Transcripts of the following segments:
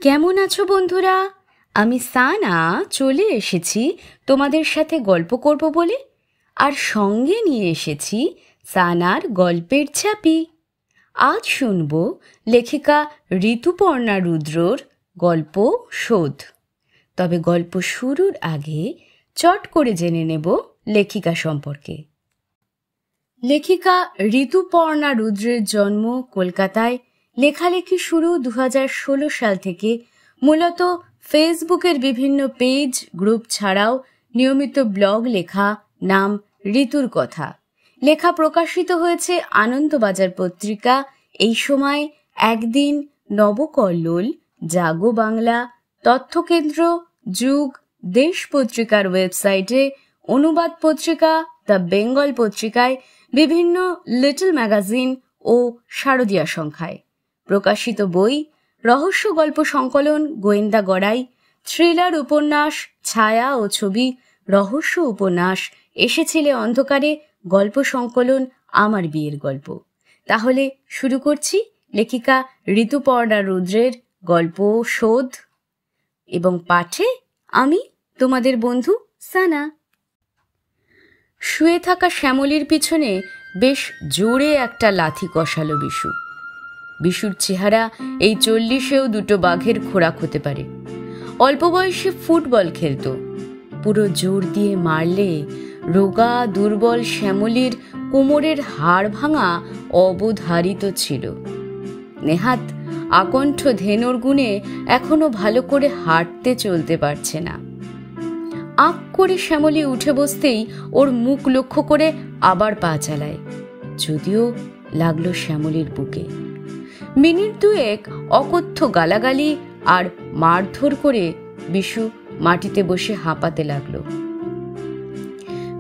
কেমন আছো বন্ধুরা? আমি সানা চলে এসেছি তোমাদের সাথে গল্প করব বলে, আর সঙ্গে নিয়ে এসেছি সানার গল্পের ছাপি। আজ শুনব লেখিকা ঋতুপর্ণা রুদ্রর গল্প শোধ। তবে গল্প শুরুর আগে চট করে জেনে নেব লেখিকা সম্পর্কে। লেখিকা ঋতুপর্ণা রুদ্রের জন্ম কলকাতায়। লেখালেখি শুরু 2016 সাল থেকে। মূলত ফেসবুকের বিভিন্ন পেজ গ্রুপ ছাড়াও নিয়মিত ব্লগ লেখা, নাম ঋতুর কথা। লেখা প্রকাশিত হয়েছে আনন্দবাজার পত্রিকা, এই সময় একদিন, নবকল্লোল, জাগো বাংলা, তথ্যকেন্দ্র, যুগ, দেশ পত্রিকার ওয়েবসাইটে, অনুবাদ পত্রিকা দ্য বেঙ্গল পত্রিকায়, বিভিন্ন লিটল ম্যাগাজিন ও শারদিয়া সংখ্যায়। প্রকাশিত বই: রহস্য গল্প সংকলন গোয়েন্দা গড়াই, থ্রিলার উপন্যাস ছায়া ও ছবি, রহস্য উপন্যাস এসেছিলে অন্ধকারে, গল্প সংকলন আমার বিয়ের গল্প। তাহলে শুরু করছি লেখিকা ঋতুপর্ণা রুদ্রের গল্প শোধ, এবং পাঠে আমি তোমাদের বন্ধু সানা। শুয়ে থাকা শ্যামলীর পিছনে বেশ জোরে একটা লাথি কষালো বিশু। বিশুর চেহারা এই 40-এও দুটো বাঘের খোরাক হতে পারে। অল্প বয়সে ফুটবল খেলত। পুরো জোর দিয়ে মারলে রোগা দুর্বল শ্যামলীর কোমরের হাড় ভাঙা অবধারিত ছিল। নেহাত আকণ্ঠ ধেনুর গুণে এখনো ভালো করে হাঁটতে চলতে পারছে না। আঁক করে শ্যামলী উঠে বসতেই ওর মুখ লক্ষ্য করে আবার পা চালায়, যদিও লাগলো শ্যামলীর বুকে। মিনিট দুয়েক অকথ্য গালাগালি আর মারধর করে বিশু মাটিতে বসে হাঁপাতে লাগলো।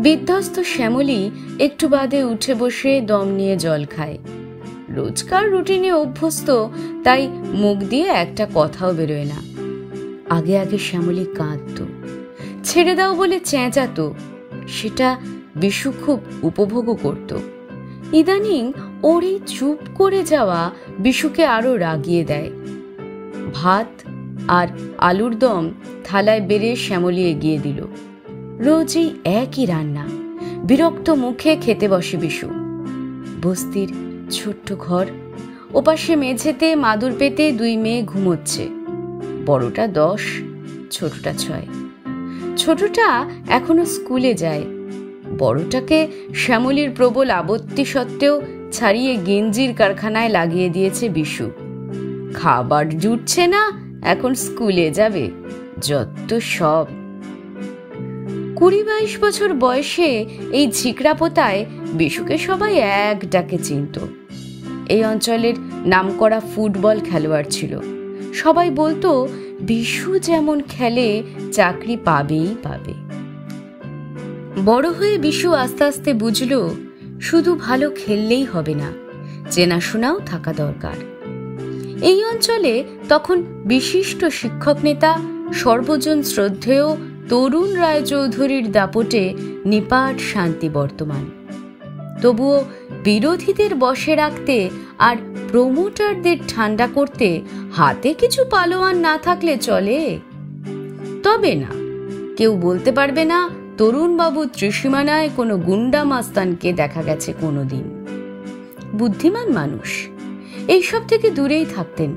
বিধ্বস্ত শ্যামলী একটু বাদে উঠে বসে দম নিয়ে জল খায়। রোজকার রুটিনে অভ্যস্ত, তাই মুখ দিয়ে একটা কথাও বেরোয় না। আগে আগে শ্যামলী কাঁদত, ছেড়ে দাও বলে চেঁচাতো, সেটা বিশু খুব উপভোগও করত। ইদানিং ওর এই চুপ করে যাওয়া বিশুকে আরো রাগিয়ে দেয়। ভাত আর আলুর দম থালায় বেড়ে শ্যামলী এগিয়ে দিল। রোজই একই রান্না। বিরক্ত মুখে খেতে বসে বিশু। বস্তির ছোট্ট ঘর, ওপাশে মেঝেতে মাদুর পেতে 2 মেয়ে ঘুমোচ্ছে। বড়টা 10, ছোটটা 6। ছোটটা এখনো স্কুলে যায়। বড়টাকে শ্যামলীর প্রবল আপত্তি সত্ত্বেও ছাড়িয়ে গেঞ্জির কারখানায় লাগিয়ে দিয়েছে বিশু। খাবার জুটছে না, এখন স্কুলে যাবে, যত সব। 20-22 বছর বয়সে এই ঝিকড়া পোতায় বিশুকে সবাই এক ডাকে চিনত। এই অঞ্চলের নামকরা ফুটবল খেলোয়াড় ছিল। সবাই বলতো বিশু যেমন খেলে চাকরি পাবেই পাবে। বড় হয়ে বিশু আস্তে আস্তে বুঝল, শুধু ভালো খেললেই হবে না, চেনাশোনাও থাকা দরকার। এই অঞ্চলে তখন বিশিষ্ট শিক্ষক নেতা, সর্বজন শ্রদ্ধেয় তরুণ রায়চৌধুরীর দাপটে নিপাট শান্তি বর্তমান। তবুও বিরোধীদের বশে রাখতে আর প্রমোটারদের ঠান্ডা করতে হাতে কিছু পালোয়ান না থাকলে চলে? তবে না, কেউ বলতে পারবে না তরুণবাবু ত্রিসীমানায় কোনো গুন্ডা মাস্তানকে দেখা গেছে কোনোদিন। বুদ্ধিমান মানুষ, এইসব থেকে দূরেই থাকতেন।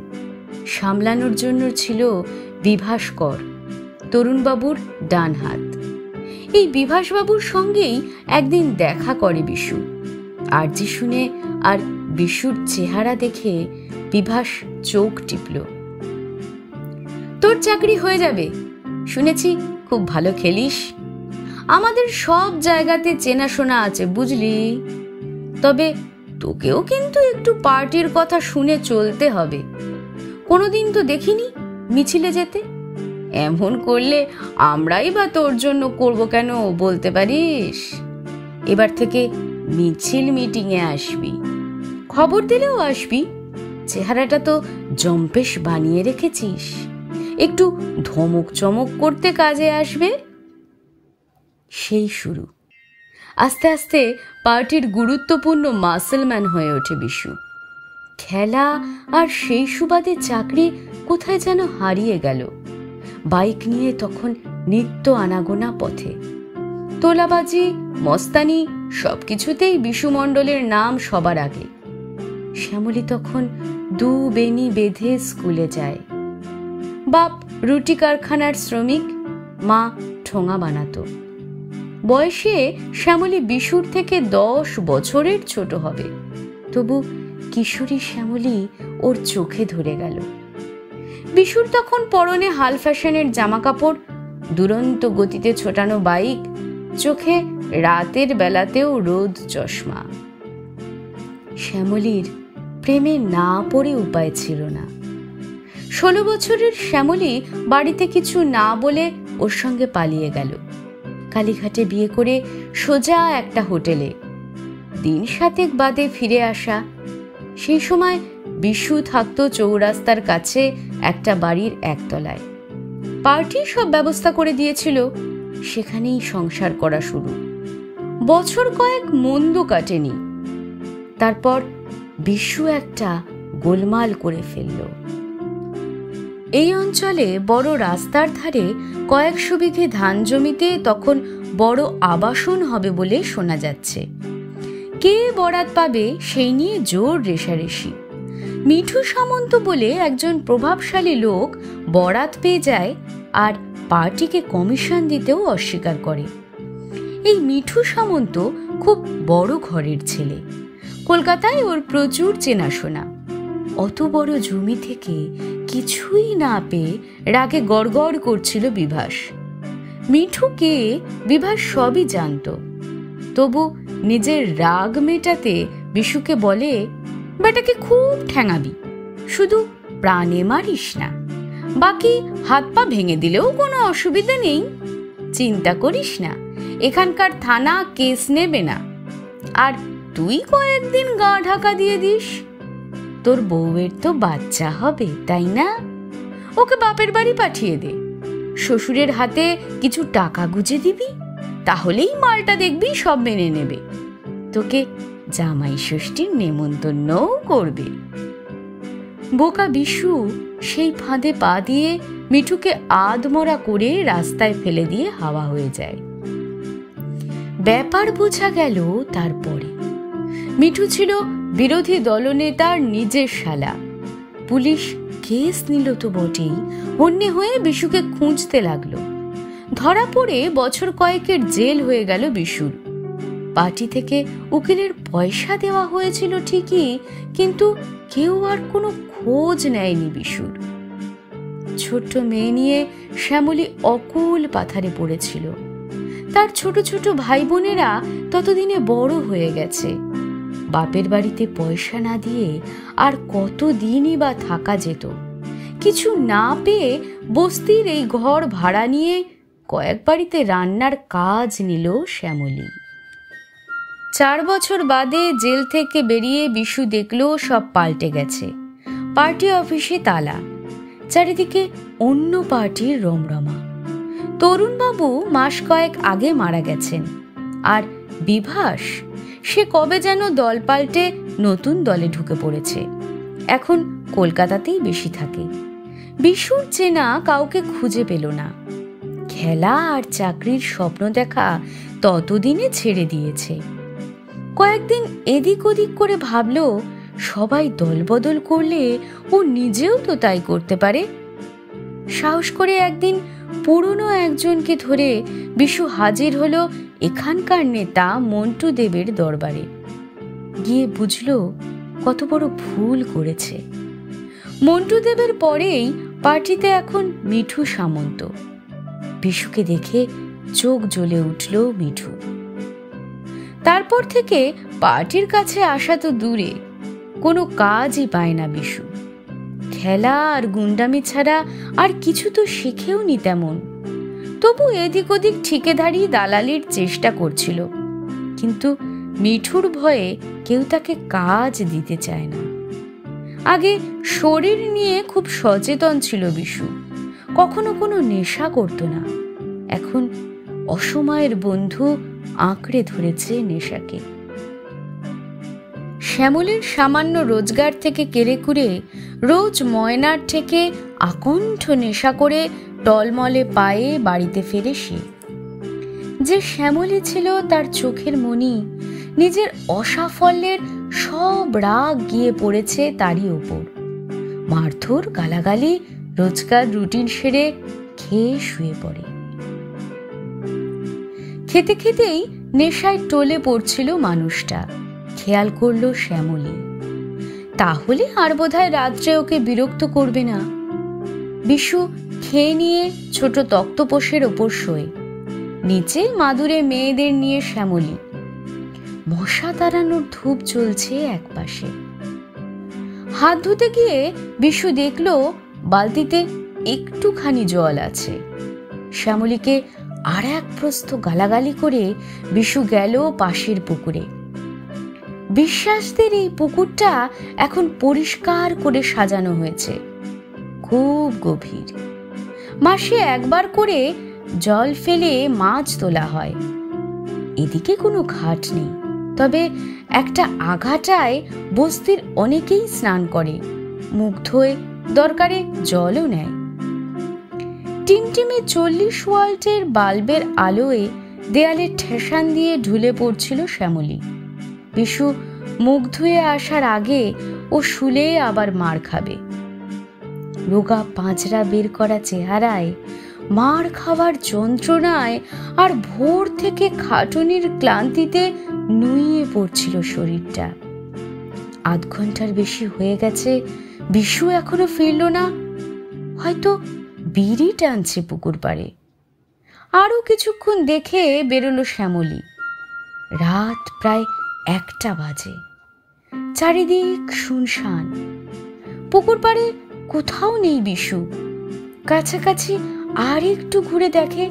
সামলানোর জন্য ছিল বিভাসকর, তরুণবাবুর ডান হাত। এই বিভাসবাবুর সঙ্গেই একদিন দেখা করে বিশু। আরজি শুনে আর বিশুর চেহারা দেখে বিভাস চোখ টিপল। তোর চাকরি হয়ে যাবে, শুনেছি খুব ভালো খেলিস। আমাদের সব জায়গাতে চেনাশোনা আছে, বুঝলি? তবে তোকেও কিন্তু একটু পার্টির কথা শুনে চলতে হবে। কোনোদিন তো দেখিনি মিছিলে যেতে। এমন করলে আমরাই বা তোর জন্য করব কেন, বলতে পারিস? এবার থেকে মিছিল মিটিংয়ে আসবি, খবর দিলেও আসবি। চেহারাটা তো জম্পেশ বানিয়ে রেখেছিস, একটু ধমক চমক করতে কাজে আসবে। সেই শুরু। আস্তে আস্তে পার্টির গুরুত্বপূর্ণ মাসলম্যান হয়ে ওঠে বিশু। খেলা আর সেই সুবাদে চাকরি কোথায় যেন হারিয়ে গেল। বাইক নিয়ে তখন নিত্য আনাগোনা পথে। তোলাবাজি, মস্তানি সবকিছুতেই বিশু মণ্ডলের নাম সবার আগে। শ্যামলী তখন দু বেনি বেঁধে স্কুলে যায়। বাপ রুটি কারখানার শ্রমিক, মা ঠোঙা বানাতো। বয়সে শ্যামলী বিশুর থেকে 10 বছরের ছোট হবে, তবু কিশোরী শ্যামলী ওর চোখে ধরে গেল। বিশুর তখন পরনে হাল ফ্যাশনের জামা কাপড়, দুরন্ত গতিতে ছোটানো বাইক, চোখে রাতের বেলাতেও রোদ চশমা। শ্যামলীর প্রেমে না পড়ে উপায় ছিল না। 16 বছরের শ্যামলী বাড়িতে কিছু না বলে ওর সঙ্গে পালিয়ে গেল। কালীঘাটে বিয়ে করে সোজা একটা হোটেলে। দিন 7 বাদে ফিরে আসা। সেই সময় বিশু থাকতো চৌরাস্তার কাছে একটা বাড়ির একতলায়। পার্টি সব ব্যবস্থা করে দিয়েছিল, সেখানেই সংসার করা শুরু। বছর কয়েক মন্দ কাটেনি। তারপর বিশু একটা গোলমাল করে ফেলল। এই অঞ্চলে বড় রাস্তার ধারে কয়েকশো বিঘে ধান জমিতে তখন বড় আবাসন হবে বলে শোনা যাচ্ছে। কে বরাত পাবে সেই নিয়ে জোর রেষারেষি। মিঠু সামন্ত বলে একজন প্রভাবশালী লোক বরাত পেয়ে যায় আর পার্টিকে কমিশন দিতেও অস্বীকার করে। এই মিঠু সামন্ত খুব বড় ঘরের ছেলে। কলকাতায় ওর প্রচুর চেনাশোনা। অত বড় জমি থেকে কিছুই না পেয়ে রাগে গড়গড় করছিল বিভাস। মিঠুকে বিভাস সবই জানত, তবু নিজের রাগ মেটাতে বিশুকে বলে, বেটাকে খুব ঠ্যাঙাবি, শুধু প্রাণে মারিস না, বাকি হাত পা ভেঙে দিলেও কোনো অসুবিধা নেই, চিন্তা করিস না, এখানকার থানা কেস নেবে না, আর তুই কয়েকদিন গা ঢাকা দিয়ে দিস, তোর বউয়ের তো বাচ্চা হবে তাই না, ওকে বাপের বাড়ি পাঠিয়ে দে, শ্বশুরের হাতে কিছু টাকা গুজে দিবি, তাহলেই মালটা দেখবি সব মেনে নেবে, তোকে জামাই ষষ্ঠীর নেমন্তন্নও করবে। বোকা বিশু সেই ফাঁদে পা দিয়ে মিঠুকে আধমরা করে রাস্তায় ফেলে দিয়ে হাওয়া হয়ে যায়। ব্যাপার বোঝা গেল তারপরে। মিঠু ছিল বিরোধী দলনেতার নিজের শালা। পুলিশ কেস নিল তো বটেই, হন্যে হয়ে বিশুকে খুঁজতে লাগলো। ধরা পড়ে বছর কয়েকের জেল হয়ে গেল বিশুর। পার্টি থেকে উকিলের পয়সা দেওয়া হয়েছিল ঠিকই, কিন্তু কেউ আর কোনো খোঁজ নেয়নি বিশুর। ছোট্ট মেয়ে নিয়ে শ্যামলী অকুল পাথারে পড়েছিল। তার ছোট ছোট ভাই বোনেরা ততদিনে বড় হয়ে গেছে। বাপের বাড়িতে পয়সা না দিয়ে আর কতদিনই বা থাকা যেত। কিছু না পেয়ে বস্তির এই ঘর ভাড়া নিয়ে কয়েক বাড়িতে রান্নার কাজ নিল শ্যামলী। 4 বছর বাদে জেল থেকে বেরিয়ে বিশু দেখল সব পাল্টে গেছে। পার্টি অফিসে তালা, চারিদিকে অন্য পার্টির রমরমা। তরুণবাবু মাস কয়েক আগে মারা গেছেন, আর বিভাস সে কবে যেন দল পাল্টে নতুন দলে ঢুকে পড়েছে। এখন কলকাতাতেই বেশি থাকে। বিশুর চেনা কাউকে খুঁজে পেল না। খেলা আর চাকরির স্বপ্ন দেখা ততদিনে ছেড়ে দিয়েছে। কয়েকদিন এদিক ওদিক করে ভাবল, সবাই দলবদল করলে ও নিজেও তো তাই করতে পারে। সাহস করে একদিন পুরনো একজনকে ধরে বিশু হাজির হলো এখানকার নেতা মন্টু দেবের দরবারে। গিয়ে বুঝল কত বড় ভুল করেছে। মন্টু দেবের পরেই পার্টিতে এখন মিঠু সামন্ত। বিশুকে দেখে চোখ জ্বলে উঠল মিঠু। তারপর থেকে পার্টির কাছে আসা তো দূরে, কোনো কাজই পায় না বিশু। খেলা আর গুন্ডামি ছাড়া আর কিছু তো শিখেও নি তেমন। তবু এদিক ওদিক ঠিকেদারি দালালির চেষ্টা করছিল, কিন্তু মিঠুর ভয়ে কেউ তাকে কাজ দিতে চায় না। আগে শরীর নিয়ে খুব সচেতন ছিল বিশু, কখনো কোনো নেশা করতো না। এখন অসময়ের বন্ধু আঁকড়ে ধরেছে নেশাকে। শ্যামলীর সামান্য রোজগার থেকে কেড়েকুড়ে রোজ ময়নার থেকে আকণ্ঠ নেশা করে টলমলে পায়ে বাড়িতে ফেরে সে। যে শ্যামলী ছিল তার চোখের মণি, নিজের অসাফল্যের সব রাগ গিয়ে পড়েছে তারই ওপর। মারধর, গালাগালি, রোজকার রুটিন সেরে খেয়ে শুয়ে পড়ে। খেতে খেতেই নেশায় টলে পড়ছিল মানুষটা। খেয়াল করলো শ্যামলী, তাহলে আর বোধহয় রাত্রে ওকে বিরক্ত করবে না। বিশু খেয়ে নিয়ে ছোট তক্তপোষের ওপর শোয়, নিচে মাদুরে মেয়েদের নিয়ে শ্যামলী। মশা তাড়ানোর ধূপ জ্বলছে এক পাশে। হাত ধুতে গিয়ে বিশু দেখলো বালতিতে একটুখানি জল আছে। শ্যামলীকে আর এক প্রস্থ গালাগালি করে বিশু গেল পাশের পুকুরে। বিশ্বাসদের এই পুকুরটা এখন পরিষ্কার করে সাজানো হয়েছে, খুব গভীর। মাসে একবার করে জল ফেলে মাছ তোলা হয়। এদিকে কোনো ঘাট নেই, তবে একটা আঘাটায় বস্তির অনেকেই স্নান করে, মুখ ধোয়, দরকারে জলও নেয়। টিমটিমে 40 ওয়াল্টের বাল্বের আলোয় দেয়ালে ঠেসান দিয়ে ঢুলে পড়ছিল শ্যামলী। বিশু মুখ ধুয়ে আসার আগে ও শুলে আবার মার খাবে। রোগা পাঁচরা বের করা চেহারায়, মার খাওয়ার যন্ত্রণায় আর ভোর থেকে খাটুনির ক্লান্তিতে নুইয়ে পড়ছিল শরীরটা। আধ ঘন্টার বেশি হয়ে গেছে, বিশু এখনো ফিরল না। হয়তো বিড়ি টানছে পুকুর পাড়ে। আরো কিছুক্ষণ দেখে বেরোলো শ্যামলী। রাত প্রায় 1টা বাজে। চারিদিক শুনশান। পুকুর পাড়ে কোথাও নেই বিশু। কাছাকাছি আর একটু ঘুরে দেখে,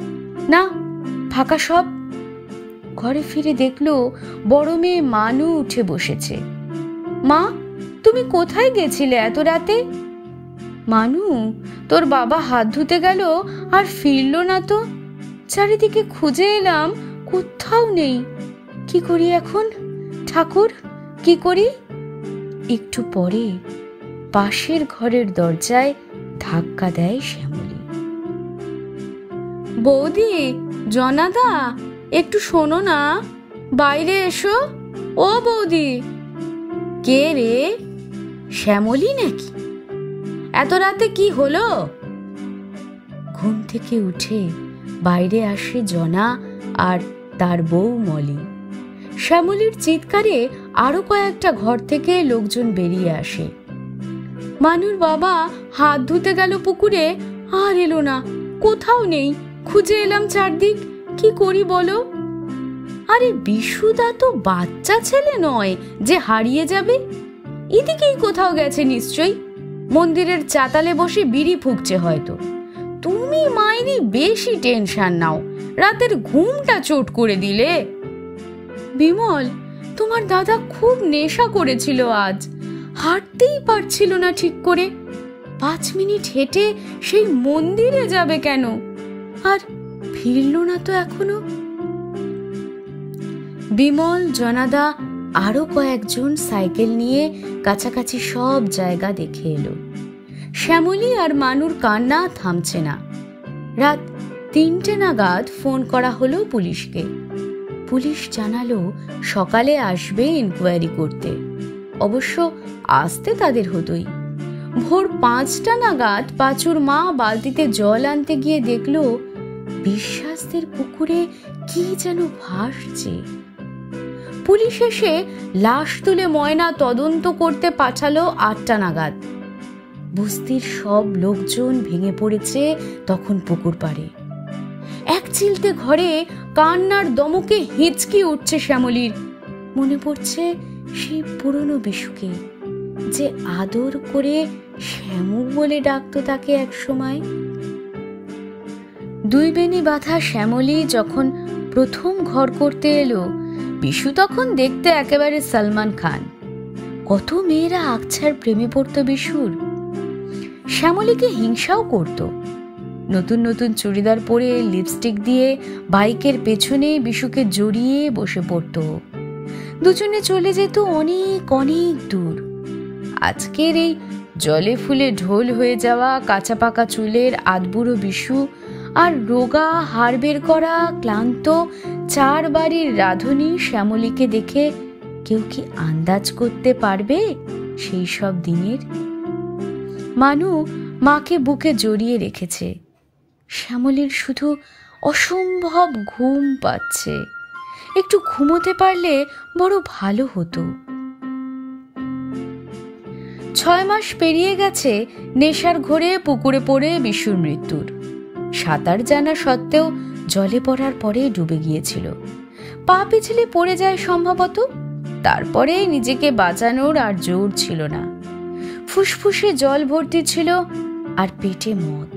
না, ফাঁকা সব। ঘরে ফিরে দেখলো বড় মেয়ে মানু উঠে বসেছে। মা, তুমি কোথায় গেছিলে এত রাতে? মানু, তোর বাবা হাত ধুতে গেল আর ফিরল না তো। চারিদিকে খুঁজে এলাম, কোথাও নেই। কি করি এখন ঠাকুর, কি করি? একটু পরে পাশের ঘরের দরজায় ধাক্কা দেয় শ্যামলী। বৌদি, জনাদা, একটু শোনো না, বাইরে এসো। ও বৌদি। কে রে? শ্যামলী নাকি? এত রাতে কি হলো? ঘুম থেকে উঠে বাইরে আসে জনা আর তার বউ মলি। শ্যামলীর চিৎকারে আরো কয়েকটা ঘর থেকে লোকজন বেরিয়ে আসে। মানুর বাবা হাত ধুতে গেল পুকুরে, আর এলো না, কোথাও নেই। খুঁজে এলাম চারদিক, কি করি বলো? আরে বিশুদা তো বাচ্চা ছেলে নয় যে হারিয়ে যাবে। এদিকেই কোথাও গেছে নিশ্চয়ই। মন্দিরের চাতালে বসে বিড়ি ফুঁকছে হয়তো। তুমি মাইরি বেশি টেনশন নাও, রাতের ঘুমটা চোট করে দিলে। বিমল, তোমার দাদা খুব নেশা করেছিল আজ, হাঁটতেই পারছিল না ঠিক করে। 5 মিনিট হেঁটে সেই মন্দিরে যাবে কেন? আর ফিরল না তো এখনো। বিমল, জনাদা আরো কয়েকজন সাইকেল নিয়ে কাছাকাছি সব জায়গা দেখে এলো। শ্যামলী আর মানুর কান্না থামছে না। রাত 3টে নাগাদ ফোন করা হলো পুলিশকে। পুলিশ জানালো সকালে আসবে ইনকোয়ারি করতে। অবশ্য আসতে তাদের হতোই। ভোর 5টা নাগাদ পাঁচুর মা বালতিতে জল আনতে গিয়ে দেখলো বিশ্বাসদের পুকুরে কি যেন ভাসছে। পুলিশ এসে লাশ তুলে ময়না তদন্ত করতে পাঠালো 8টা নাগাদ। বস্তির সব লোকজন ভেঙে পড়েছে তখন পুকুর পাড়ে। এক চিলতে ঘরে কান্নার দমকে হেঁচকি উঠছে শ্যামলীর। মনে পড়ছে সেই পুরনো বিশুকে, যে আদর করে শ্যামু বলে ডাকতো তাকে এক সময়। 2 বেনি বাঁধা শ্যামলী যখন প্রথম ঘর করতে এলো, বিশু তখন দেখতে একেবারে সলমান খান। কত মেয়েরা আকছার প্রেমে পড়তো বিশুর। শ্যামলীকে হিংসাও করত। নতুন নতুন চুড়িদার পরে লিপস্টিক দিয়ে বাইকের পেছনে বিশুকে জড়িয়ে বসে পড়ত। দুজনে চলে যেত অনেক অনেক দূর। আজকের এই জলে ফুলে ঢোল হয়ে যাওয়া কাঁচা পাকা চুলের আধবুড়ো বিশু আর রোগা হাড় বের করা ক্লান্ত 4 বাড়ির রাঁধুনি শ্যামলীকে দেখে কেউ কি আন্দাজ করতে পারবে সেই সব দিনের? মানু মাকে বুকে জড়িয়ে রেখেছে। শ্যামলীর শুধু অসম্ভব ঘুম পাচ্ছে। একটু ঘুমোতে পারলে বড় ভালো হতো। 6 মাস পেরিয়ে গেছে নেশার ঘোরে পুকুরে পড়ে বিশুর মৃত্যুর। সাঁতার জানা সত্ত্বেও জলে পড়ার পরে ডুবে গিয়েছিল। পা পিছলে পড়ে যায় সম্ভবত। তারপরে নিজেকে বাঁচানোর আর জোর ছিল না। ফুসফুসে জল ভর্তি ছিল আর পেটে মদ।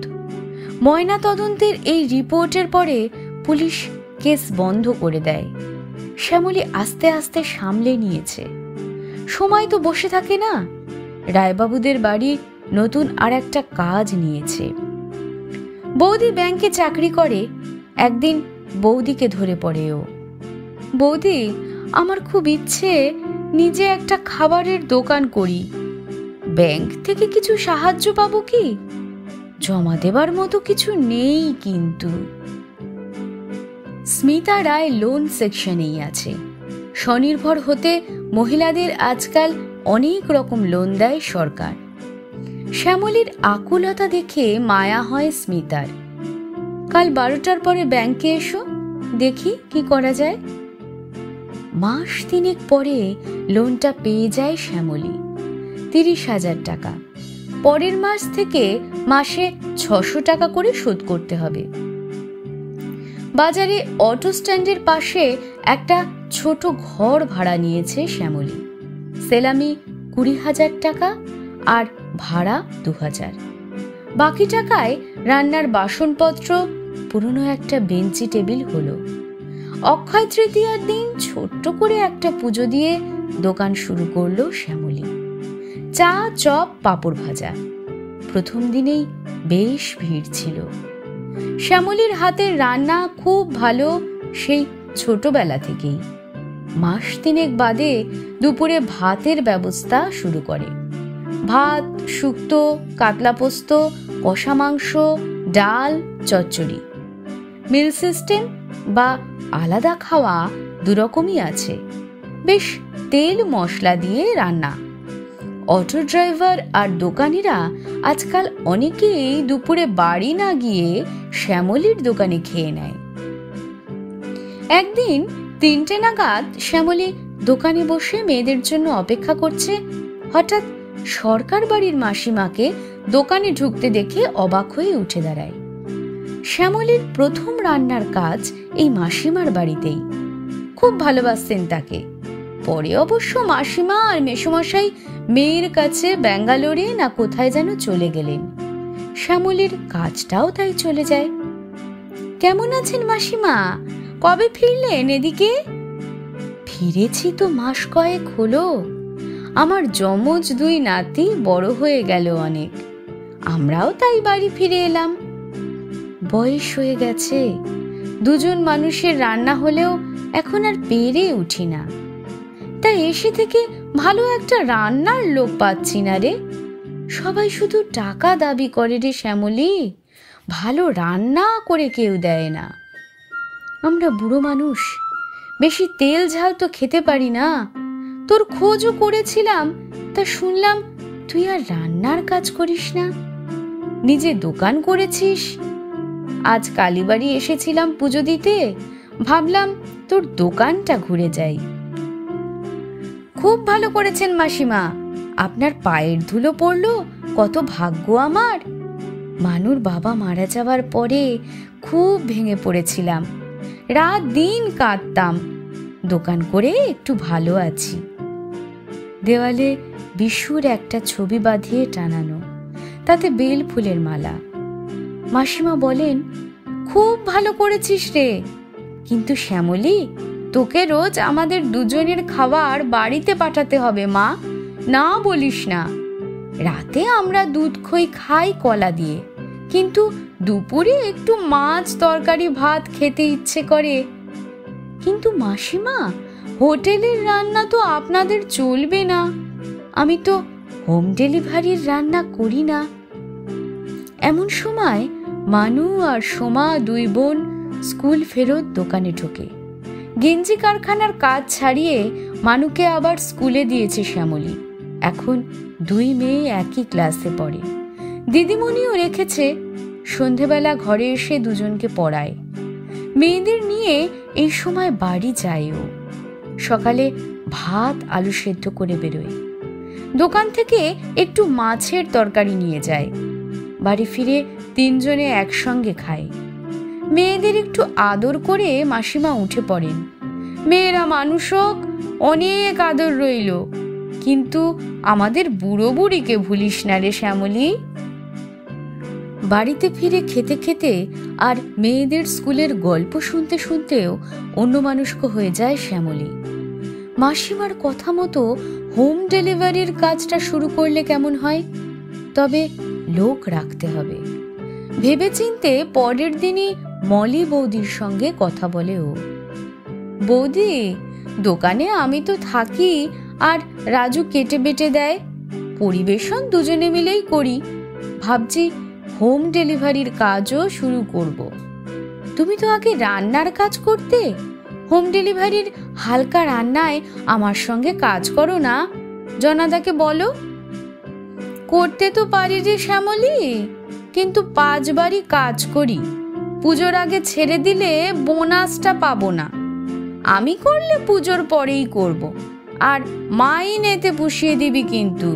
ময়না তদন্তের এই রিপোর্টের পরে পুলিশ কেস বন্ধ করে দেয়। শ্যামলী আস্তে আস্তে সামলে নিয়েছে। সময় তো বসে থাকে না। রায়বাবুদের বাড়ি নতুন আর একটা কাজ নিয়েছে। বৌদি ব্যাংকে চাকরি করে। একদিন বৌদিকে ধরে পড়ে ও। বৌদি, আমার খুব ইচ্ছে নিজে একটা খাবারের দোকান করি। ব্যাংক থেকে কিছু সাহায্য পাবো কি? জমা দেবার মতো কিছু নেই কিন্তু। স্মিতা রায় লোন সেকশনেই আছে। স্বনির্ভর হতে মহিলাদের আজকাল অনেক রকম লোন দেয় সরকার। শ্যামলীর আকুলতা দেখে মায়া হয় স্মিতার। কাল 12টার পরে ব্যাংকে এসো, দেখি কি করা যায়। মাস 3 পরে লোনটা পেয়ে যায় শ্যামলী, 30,000 টাকা। পরের মাস থেকে মাসে 600 টাকা করে শোধ করতে হবে। বাজারে অটো স্ট্যান্ডের পাশে একটা ছোট ঘর ভাড়া নিয়েছে শ্যামলী। সেলামি 20,000 টাকা আর ভাড়া 2,000। বাকি টাকায় রান্নার বাসনপত্র, পুরনো একটা বেঞ্চি টেবিল হলো। অক্ষয় তৃতীয়ার দিন ছোট্ট করে একটা পুজো দিয়ে দোকান শুরু করলো শ্যামলী। চা, চপ, পাঁপড় ভাজা। প্রথম দিনেই বেশ ভিড় ছিল। শ্যামলীর হাতের রান্না খুব ভালো সেই ছোটবেলা থেকেই। মাস 3 বাদে দুপুরে ভাতের ব্যবস্থা শুরু করে। ভাত, শুক্তো, কাতলা পোস্ত, কষা মাংস, ডাল, চচ্চড়ি। মিল সিস্টেম বা আলাদা খাওয়া 2 রকমই আছে। বেশ তেল মশলা দিয়ে রান্না। অটো ড্রাইভার আর দোকানিরা আজকাল অনেকেই দুপুরে বাড়ি না গিয়ে শ্যামলীর দোকানে খেয়ে নেয়। একদিন 3টে নাগাদ শ্যামলী দোকানে বসে মেয়েদের জন্য অপেক্ষা করছে। হঠাৎ সরকার বাড়ির মাসিমাকে দোকানে ঢুকতে দেখে অবাক হয়ে উঠে দাঁড়ায়। শ্যামলীর প্রথম রান্নার কাজ এই মাসিমার বাড়িতেই। খুব ভালোবাসতেন তাকে। পরে অবশ্য মাসিমা আর মেসোমশাই মেয়ের কাছে ব্যাঙ্গালোরে না কোথায় যেন চলে গেলেন। শ্যামলীর কাজটাও তাই চলে যায়। কেমন আছেন মাসিমা? কবে ফিরলেন এদিকে? ফিরেছি তো মাস কয়েক হলো। আমার যমজ 2 নাতি বড় হয়ে গেল অনেক। আমরাও তাই বাড়ি ফিরে এলাম। বয়স হয়ে গেছে। 2 জন মানুষের রান্না হলেও এখন আর পেরে উঠি না। তাই এসে থেকে ভালো একটা রান্নার লোক পাচ্ছি না রে। সবাই শুধু টাকা দাবি করে রে শ্যামলী, ভালো রান্না করে কেউ দেয় না। আমরা বুড়ো মানুষ, বেশি তেল ঝাল তো খেতে পারি না। তোর খোঁজও করেছিলাম, তা শুনলাম তুই আর রান্নার কাজ করিস না, নিজে দোকান করেছিস। আজ কালীবাড়ি এসেছিলাম পুজো দিতে, ভাবলাম তোর দোকানটা ঘুরে যাই। খুব ভালো করেছেন মাসিমা, আপনার পায়ের ধুলো পড়লো, কত ভাগ্য আমার। মানুর বাবা মারা যাওয়ার পরে খুব ভেঙে পড়েছিলাম, রাত দিন কাঁদতাম। দোকান করে একটু ভালো আছি। দেওয়ালে বিশুর একটা ছবি বাঁধিয়ে টানানো, তাতে বেল ফুলের মালা। মাসিমা বলেন, খুব ভালো করেছিস রে, কিন্তু শ্যামলী, তোকে রোজ আমাদের 2 জনের খাবার বাড়িতে পাঠাতে হবে মা, না বলিস না। রাতে আমরা দুধ খই খাই কলা দিয়ে, কিন্তু দুপুরে একটু মাছ তরকারি ভাত খেতে ইচ্ছে করে। কিন্তু মাসিমা, হোটেলের রান্না তো আপনাদের চলবে না, আমি তো হোম ডেলিভারির রান্না করি না। এমন সময় মানু আর সোমা দুই বোন স্কুল ফেরত দোকানে ঢোকে। গেঞ্জি কারখানার কাজ ছাড়িয়ে মানুকে আবার স্কুলে দিয়েছে শ্যামলী। এখন দুই মেয়ে একই ক্লাসে পড়ে। দিদিমণিও রেখেছে, সন্ধেবেলা ঘরে এসে দুজনকে পড়ায়। মেয়েদের নিয়ে এই সময় বাড়ি যায়ও। সকালে ভাত আলু সেদ্ধ করে বেরোয়। দোকান থেকে একটু মাছের তরকারি নিয়ে যায়। বাড়ি ফিরে তিনজনে একসঙ্গে খায়। মেয়েদের একটু আদর করে মাসিমা উঠে পড়েন। মেয়েরা মানুষ হোক, অনেক আদর রইল, কিন্তু আমাদের বুড়ো বুড়িকে ভুলিস না রে শ্যামলী। বাড়িতে ফিরে খেতে খেতে আর মেয়েদের স্কুলের গল্প শুনতে শুনতেও অন্যমনস্ক হয়ে যায় শ্যামলী। মাসিমার কথা মতো হোম ডেলিভারির কাজটা শুরু করলে কেমন হয়? তবে লোক রাখতে হবে। ভেবেচিন্তে পরের দিনই মলি বৌদির সঙ্গে কথা বলে ও। বৌদি, দোকানে আমি তো থাকি আর রাজু কেটে বেটে দেয়, পরিবেশন দুজনে মিলেই করি। ভাবছি হোম ডেলিভারির কাজও শুরু করব। তুমি তো আগে রান্নার কাজ করতে, হোম ডেলিভারির হালকা রান্নায় আমার সঙ্গে কাজ করো না? জনাদাকে বলো। করতে তো পারি রে শ্যামলী, কিন্তু 5 বারই কাজ করি। পুজোর আগে ছেড়ে দিলে বোনাসটা পাবো না। আমি করলে পুজোর পরেই করব, আর মাইনেতে পুষিয়ে দিবি। কিন্তু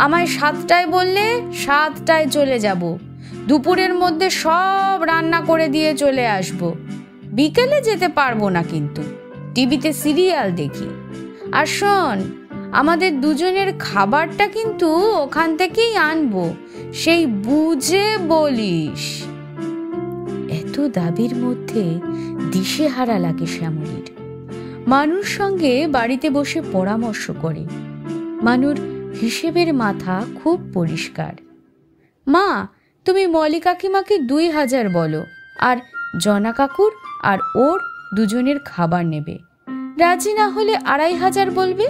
আমায় 7টায় বললে 7টায় চলে যাব। দুপুরের মধ্যে সব রান্না করে দিয়ে চলে আসব। বিকেলে যেতে পারবো না, কিন্তু টিভিতে সিরিয়াল দেখি। আর শোন, আমাদের দুজনের খাবারটা কিন্তু ওখান থেকেই আনবো, সেই বুঝে বলিস। এত দাবির মধ্যে দিশেহারা লাগে শ্যামলীর। মানুর সঙ্গে বাড়িতে বসে পরামর্শ করে। মানুর হিসেবের মাথা খুব পরিষ্কার। মা, তুমি মলি কাকিমাকে 2000 বলো, আর জনা কাকুর আর ওর দুজনের খাবার নেবে। রাজি না হলে 2500 বলবে।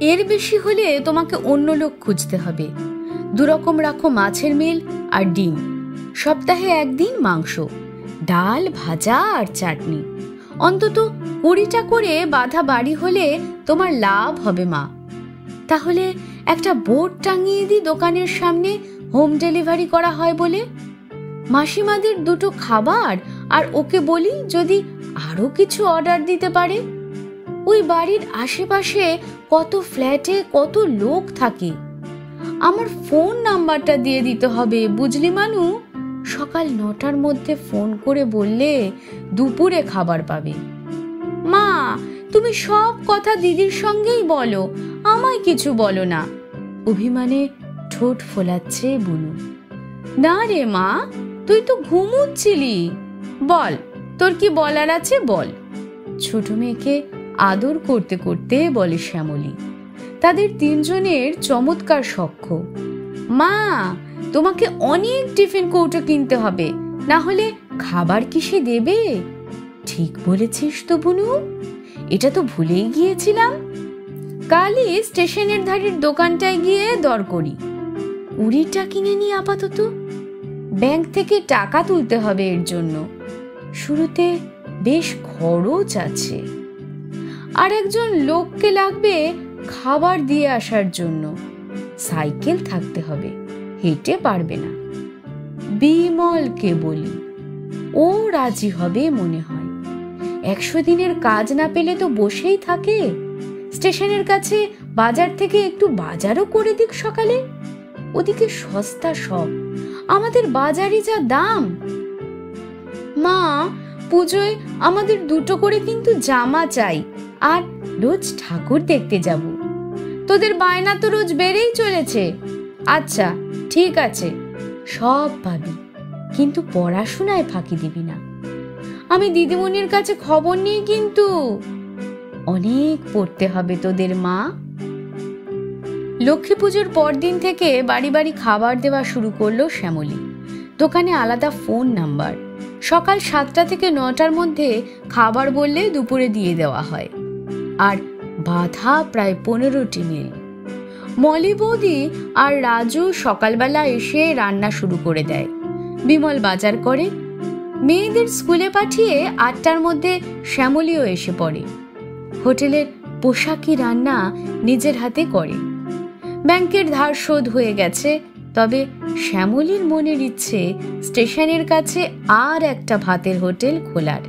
এর বেশি হলে তোমাকে অন্য লোক খুঁজতে হবে। 2 রকম রাখো মাছের মেল আর ডিম। সপ্তাহে 1 দিন মাংস, ডাল ভাজা আর চাটনি। অন্তত 20টা করে বাঁধা বাড়ি হলে তোমার লাভ হবে মা। তাহলে একটা বোর্ড টাঙিয়ে দিই দোকানের সামনে, হোম ডেলিভারি করা হয় বলে। মাসিমাদের 2টো খাবার, আর ওকে বলি যদি আরো কিছু অর্ডার দিতে পারে। ওই বাড়ির আশেপাশে কত ফ্ল্যাটে কত লোক থাকে। আমার ফোন নাম্বারটা দিয়ে দিতে হবে, বুঝলি মানু? সকাল 9টার মধ্যে ফোন করে বললে দুপুরে খাবার পাবে। মা, তুমি সব কথা দিদির সঙ্গেই বলো, আমায় কিছু বলো না। অভিমানে ঠোঁট ফোলাচ্ছে বুনু। না রে মা, তুই তো ঘুমুচ্ছিলি, বল তোর কি বলার আছে বল। ছোট মেয়েকে আদর করতে করতে বলে শ্যামলী। তাদের তিনজনের চমৎকার সখ্য। মা, তোমাকে অনেক টিফিন কৌটো কিনতে হবে, না হলে খাবার কিসে দেবে? ঠিক বলেছিস তো বুনু, এটা তো ভুলেই গিয়েছিলাম। কালই স্টেশনের ধারের দোকানটায় গিয়ে দর করি। 20টা কিনে নি আপাতত। ব্যাংক থেকে টাকা তুলতে হবে এর জন্য। শুরুতে বেশ খরচ আছে। আর একজন লোককে লাগবে খাবার দিয়ে আসার জন্য। সাইকেল থাকতে হবে, হেঁটে পারবে না। বিমলকে বলি, ও রাজি হবে মনে হয়। 100 দিনের কাজ না পেলে তো বসেই থাকে। স্টেশনের কাছে বাজার থেকে একটু বাজারও করে দিক সকালে। ওদিকে সস্তা সব, আমাদের বাজারে যা দাম। মা, পুজোয় আমাদের 2টো করে কিন্তু জামা চাই, আর রোজ ঠাকুর দেখতে যাব। তোদের বায়না তো রোজ বেড়েই চলেছে। আচ্ছা ঠিক আছে, সব পাবি, কিন্তু পড়াশোনায় ফাঁকি দিবি না। আমি দিদিমণির কাছে খবর নিই, কিন্তু অনেক পড়তে হবে তোদের মা। লক্ষ্মী পুজোর পরদিন থেকে বাড়ি বাড়ি খাবার দেওয়া শুরু করলো শ্যামলী। দোকানে আলাদা ফোন নাম্বার। সকাল 7টা থেকে 9টার মধ্যে খাবার বললে দুপুরে দিয়ে দেওয়া হয়। আর বাধা প্রায় 15টি মিল। মলি বৌদি আর রাজু সকালবেলা এসে রান্না শুরু করে দেয়। বিমল বাজার করে। মেয়েদের স্কুলে পাঠিয়ে 8টার মধ্যে শ্যামলীও এসে পড়ে। হোটেলের পোশাকি রান্না নিজের হাতে করে। ব্যাংকের ধার শোধ হয়ে গেছে, তবে শ্যামলীর মনের ইচ্ছে স্টেশনের কাছে আর একটা ভাতের হোটেল খোলার।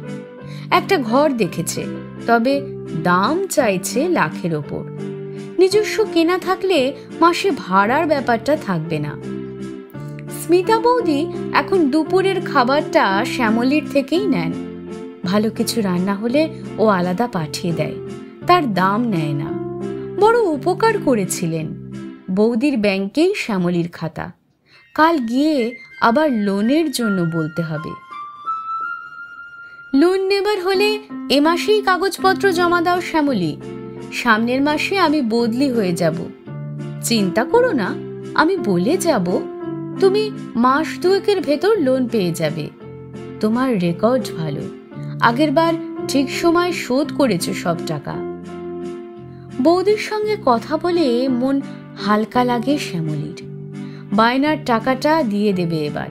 একটা ঘর দেখেছে, তবে দাম চাইছে লাখের ওপর। নিজস্ব কেনা থাকলে মাসে ভাড়ার ব্যাপারটা থাকবে না। স্মিতা বৌদি এখন দুপুরের খাবারটা শ্যামলীর থেকেই নেন। ভালো কিছু রান্না হলে ও আলাদা পাঠিয়ে দেয়, তার দাম নেয় না। বড় উপকার করেছিলেন। বৌদির ব্যাংকেই শ্যামলীর খাতা। কাল গিয়ে আবার লোনের জন্য বলতে হবে। লোন নেবার হলে এ মাসেই কাগজপত্র জমা দাও শ্যামলী। সামনের মাসে আমি বদলি হয়ে যাব। চিন্তা করো না, আমি বলে যাব, তুমি মাস 2 ভেতর লোন পেয়ে যাবে। তোমার রেকর্ড ভালো, আগেরবার ঠিক সময় শোধ করেছো সব টাকা। বৌদির সঙ্গে কথা বলে মন হালকা লাগে শ্যামলীর। বায়নার টাকাটা দিয়ে দেবে এবার।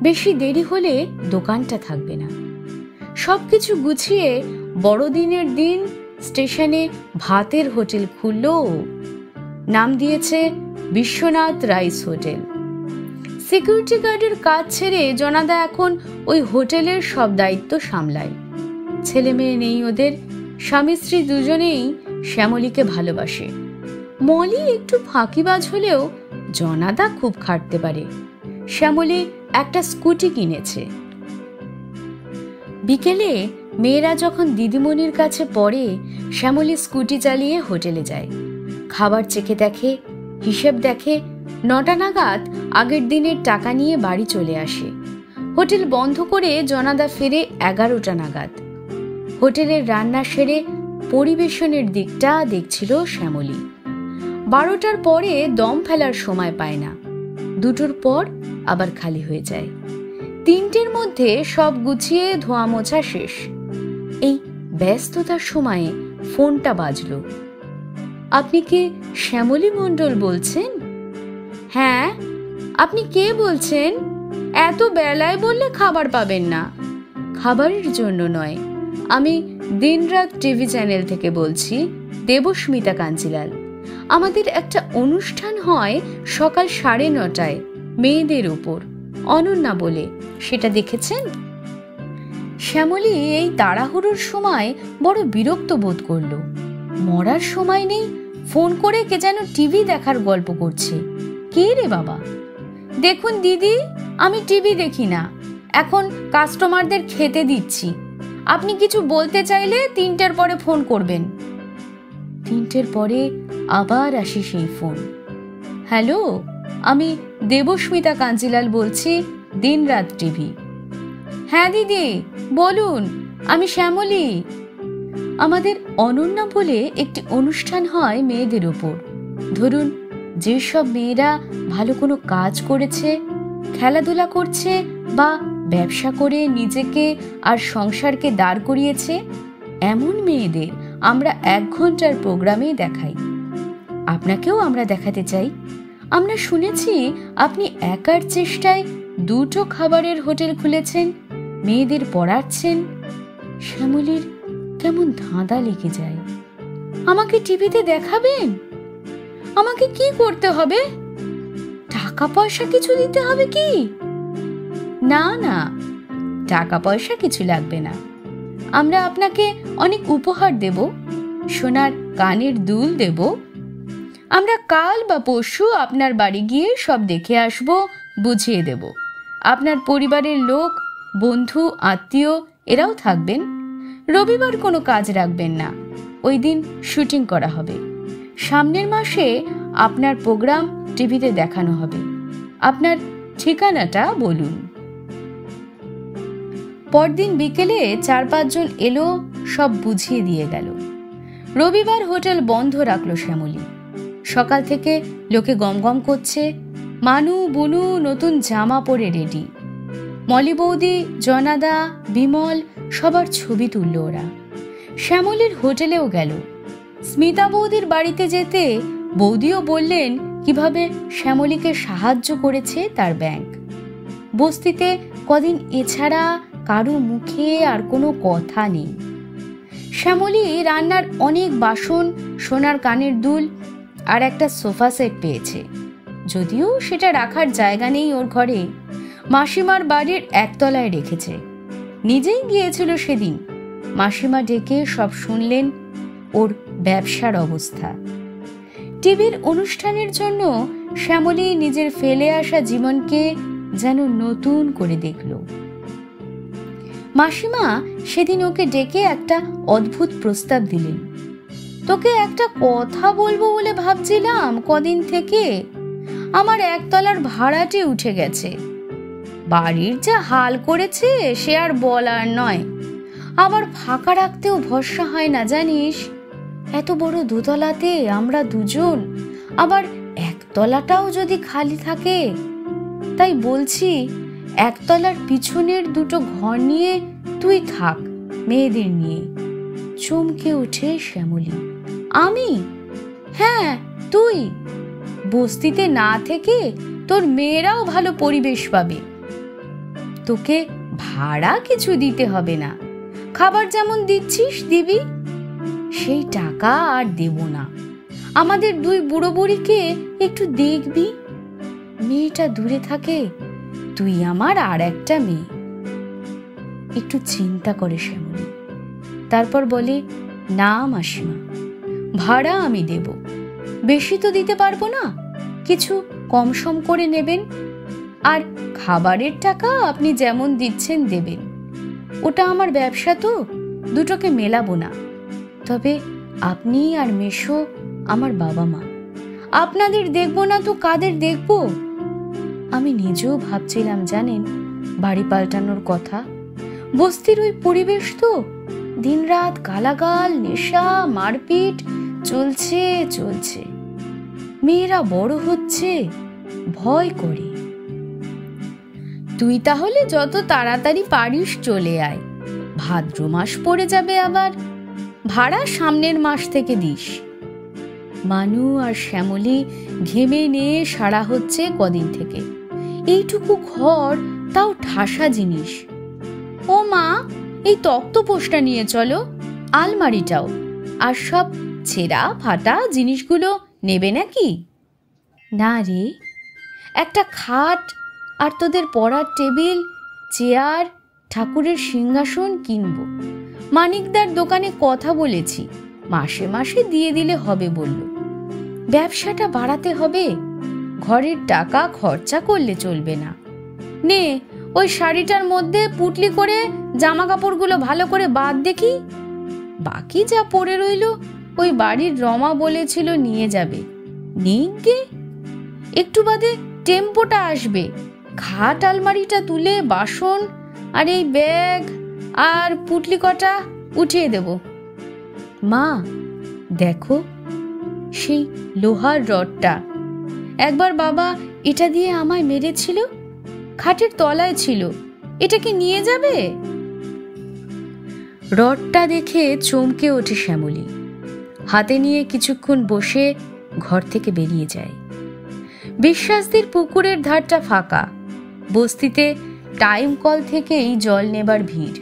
বেশি দেরি হলে দোকানটা থাকবে না। সবকিছু গুছিয়ে বড়দিনের দিন স্টেশনে ভাতের হোটেল খুলল। নাম দিয়েছে বিশ্বনাথ রাইস হোটেল। সিকিউরিটি গার্ডের কাজ ছেড়ে জনাদা এখন ওই হোটেলের সব দায়িত্ব সামলায়। ছেলে মেয়ে নেই ওদের। স্বামী স্ত্রী দুজনেই শ্যামলীকে ভালোবাসে। মলি একটু ফাঁকিবাজ হলেও জনাদা খুব খাটতে পারে। শ্যামলী একটা স্কুটি কিনেছে। বিকেলে মেয়েরা যখন দিদিমণির কাছে পড়ে, শ্যামলী স্কুটি চালিয়ে হোটেলে যায়। খাবার চেখে দেখে, হিসেব দেখে। 9টা নাগাদ আগের দিনের টাকা নিয়ে বাড়ি চলে আসে। হোটেল বন্ধ করে জনাদা ফেরে 11টা নাগাদ। হোটেলের রান্না সেরে পরিবেশনের দিকটা দেখছিল শ্যামলী। 12টার পরে দম ফেলার সময় পায় না। 2টোর পর আবার খালি হয়ে যায়। 3টের মধ্যে সব গুছিয়ে ধোয়া মোছা শেষ। এই ব্যস্ততার সময়ে ফোনটা বাজলো। আপনি কি শ্যামলী মণ্ডল বলছেন? হ্যাঁ, আপনি কে বলছেন? এত বেলায় বললে খাবার পাবেন না। খাবারের জন্য নয়, আমি দিনরাত টিভি চ্যানেল থেকে বলছি, দেবস্মিতা কাঞ্জিলাল। আমাদের একটা অনুষ্ঠান হয় সকাল 9:30টায় মেয়েদের উপর, অনন্যা বলে। সেটা দেখেছেন? শ্যামলী এই তাড়াহুড়োর সময় বড় বিরক্ত বোধ করল। মরার সময় নেই, ফোন করে কে যেন টিভি দেখার গল্প করছে। কে রে বাবা? দেখুন দিদি, আমি টিভি দেখি না, এখন কাস্টমারদের খেতে দিচ্ছি। আপনি কিছু বলতে চাইলে 3টের পরে ফোন করবেন। 3টের পরে আবার আসি সেই ফোন। হ্যালো, আমি দেবস্মিতা কাঞ্জিলাল বলছি, দিনরাত টিভি। হ্যাঁ দিদি বলুন, আমি শ্যামলী। আমাদের অনন্যা বলে একটি অনুষ্ঠান হয় মেয়েদের উপর। ধরুন, যেসব মেয়েরা ভালো কোনো কাজ করেছে, খেলাধুলা করছে বা ব্যবসা করে নিজেকে আর সংসারকে দাঁড় করিয়েছে, এমন মেয়েদের আমরা 1 ঘন্টার প্রোগ্রামে দেখাই। আপনাকেও আমরা দেখাতে চাই। আমরা শুনেছি আপনি একার চেষ্টায় 2টো খাবারের হোটেল খুলেছেন, মেয়েদের পড়াচ্ছেন। শ্যামলীর কেমন ধাঁধা লেগে যায়। আমাকে টিভিতে দেখাবেন? আমাকে কি করতে হবে? টাকা পয়সা কিছু দিতে হবে কি? না না, টাকা পয়সা কিছু লাগবে না। আমরা আপনাকে অনেক উপহার দেব, সোনার কানের দুল দেব। আমরা কাল বা পরশু আপনার বাড়ি গিয়ে সব দেখে আসব, বুঝিয়ে দেব। আপনার পরিবারের লোক, বন্ধু, আত্মীয় এরাও থাকবেন। রবিবার কোনো কাজ রাখবেন না, ওই দিন শুটিং করা হবে। সামনের মাসে আপনার প্রোগ্রাম টিভিতে দেখানো হবে। আপনার ঠিকানাটা বলুন। পরদিন বিকেলে 4-5 জন এলো, সব বুঝিয়ে দিয়ে গেল। রবিবার হোটেল বন্ধ রাখলো শ্যামলী। সকাল থেকে লোকে গমগম করছে। মানু বুনু নতুন জামা পরে রেডি। মলি বৌদি, জনাদা, বিমল সবার ছবি তুলল ওরা। শ্যামলীর হোটেলেও গেল। স্মিতা বৌদির বাড়িতে যেতে বৌদিও বললেন কিভাবে শ্যামলীকে সাহায্য করেছে তার ব্যাংক। বস্তিতে কদিন এছাড়া কারো মুখে আর কোনো কথা নেই। শ্যামলী রান্নার অনেক বাসন, সোনার কানের দুল আর একটা সোফা সেট পেয়েছে। যদিও সেটা রাখার জায়গা নেই ওর ঘরে, মাসিমার বাড়ির একতলায় রেখেছে। নিজেই গিয়েছিল সেদিন। মাসিমা ডেকে সব শুনলেন ওর ব্যবসার অবস্থা। টিভির অনুষ্ঠানের জন্য শ্যামলী নিজের ফেলে আসা জীবনকে যেন নতুন করে দেখল। মাসিমা সেদিন ওকে ডেকে একটা অদ্ভুত প্রস্তাব দিলেন। তোকে একটা কথা বলবো বলে ভাবছিলাম কদিন থেকে। আমার একতলার ভাড়াটি উঠে গেছে। বাড়ির যা হাল করেছে সে আর বলার নয়। আবার ফাঁকা রাখতেও ভরসা হয় না জানিস। এত বড় দোতলাতে আমরা দুজন, আবার একতলাটাও যদি খালি থাকে। তাই বলছি একতলার পিছনের দুটো ঘর নিয়ে তুই থাক, মেয়েদের নিয়ে। চমকে ওঠে শ্যামলী। আমি? হ্যাঁ তুই। বস্তিতে না থেকে তোর মেয়েরাও ভালো পরিবেশ পাবে। তোকে ভাড়া কিছু দিতে হবে না। খাবার যেমন দিচ্ছিস দিবি। সেই টাকা আর দেব না। আমাদের দুই বুড়ো বুড়িকে একটু দেখবি। মেয়েটা দূরে থাকে, তুই আমার আর একটা মেয়ে। একটু চিন্তা করে শ্যামলী, তারপর বলে, না মাসিমা, ভাড়া আমি দেব। বেশি তো দিতে পারবো না, কিছু কম সম করে নেবেন। আর খাবারের টাকা আপনি যেমন দিচ্ছেন দেবেন। ওটা আমার ব্যবসা তো, দুটোকে মেলাবো না। তবে আপনি আর মেশো আমার বাবা মা। আপনাদের দেখবো না তো কাদের দেখবো? আমি নিজেও ভাবছিলাম জানেন বাড়ি পাল্টানোর কথা। বস্তির ওই পরিবেশ তো, দিনরাত গালাগাল, নেশা, মারপিট চলছে চলছে। মেয়েরা বড় হচ্ছে, ভয় করে। তুই তাহলে যত তাড়াতাড়ি পারিস চলে আয়। ভাদ্র মাস পড়ে যাবে আবার। ভাড়া সামনের মাস থেকে দিস। মানু আর শ্যামলী ঘেমে নিয়ে সারা হচ্ছে কদিন থেকে। এইটুকু ঘর, তাও ঠাসা জিনিস। ও মা, এই তক্তপোষটা নিয়ে চলো, আলমারিটাও। আর সব ছেঁড়া ফাটা জিনিসগুলো নেবে নাকি? না রে, একটা খাট আর তোদের পড়ার টেবিল, চেয়ার, ঠাকুরের সিংহাসন কিনবো। মানিকদার দোকানে কথা বলেছি, মাসে মাসে দিয়ে দিলে হবে বলল। ব্যবসাটা বাড়াতে হবে, ঘরের টাকা খরচা করলে চলবে না। নে, ওই শাড়িটার মধ্যে পুটলি করে জামা কাপড়গুলো ভালো করে বাদ দেখি। বাকি যা পড়ে রইল ওই বাড়ির রমা বলেছিল নিয়ে যাবে। নিগে একটু বাদে টেম্পোটা আসবে। খাট আলমারিটা তুলে বাসন আর এই ব্যাগ আর পুটলি কটা উঠিয়ে দেব। মা দেখো, সেই লোহার রডটা একবার বাবা এটা দিয়ে আমায় মেরেছিল, খাটের তলায় ছিল। এটা কি নিয়ে যাবে? রডটা দেখে চমকে ওঠে শ্যামলী। হাতে নিয়ে কিছুক্ষণ বসে ঘর থেকে বেরিয়ে যায়। বিশ্বাসদীর পুকুরের ধারটা ফাঁকা। বস্তিতে টাইম কল থেকেই জল নেবার ভিড়।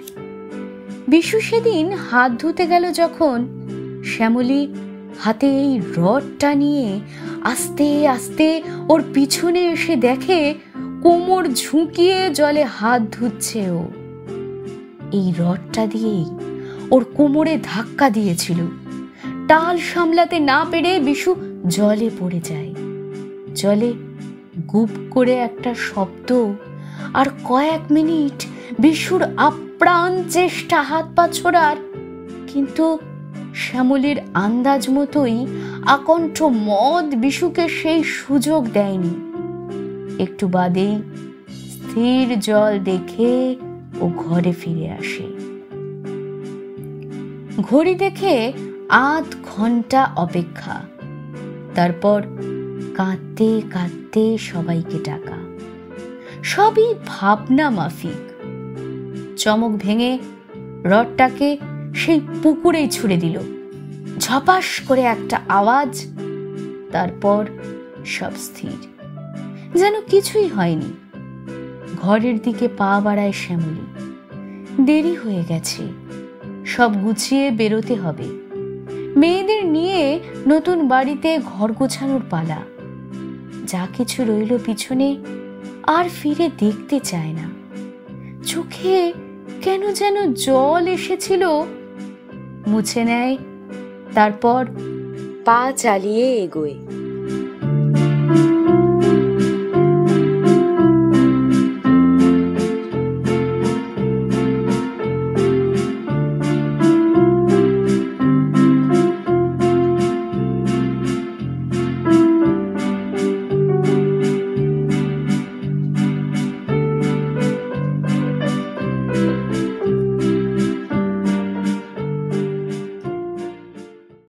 বিশু সেদিন হাত ধুতে গেল যখন, শ্যামলী হাতে এই রডটা নিয়ে আস্তে আস্তে ওর পিছনে এসে দেখে কোমর ঝুঁকিয়ে জলে হাত ধুচ্ছে ও। এই রডটা দিয়েই ওর কোমরে ধাক্কা দিয়েছিল। টাল সামলাতে না পেরে বিশু জলে পড়ে যায়। জলে গুপ করে একটা শব্দ, আর কয়েক মিনিট বিশুর আপ্রাণ চেষ্টা হাত পা ছোড়ার। কিন্তু শ্যামলীর আন্দাজ মতোই আকণ্ঠ মদ বিশুকে সেই সুযোগ দেয়নি। একটু বাদেই স্থির জল দেখে ও ঘরে ফিরে আসে। ঘড়ি দেখে 8 ঘন্টা অপেক্ষা। তারপর কাঁদতে কাঁদতে সবাইকে ডাকা। সবই ভাবনা মাফিক। চমক ভেঙে রডটাকে সেই পুকুরেই ছুড়ে দিল। ঝপাস করে একটা আওয়াজ, তারপর সব স্থির, যেন কিছুই হয়নি। ঘরের দিকে পা বাড়ায় শ্যামলী। দেরি হয়ে গেছে, সব গুছিয়ে বেরোতে হবে। মেয়েদের নিয়ে নতুন বাড়িতে ঘর গোছানোর পালা। যা কিছু রইল পিছনে আর ফিরে দেখতে চায় না। চোখে কেন যেন জল এসেছিল, মুছে নেয়, তারপর পা চালিয়ে এগোয়।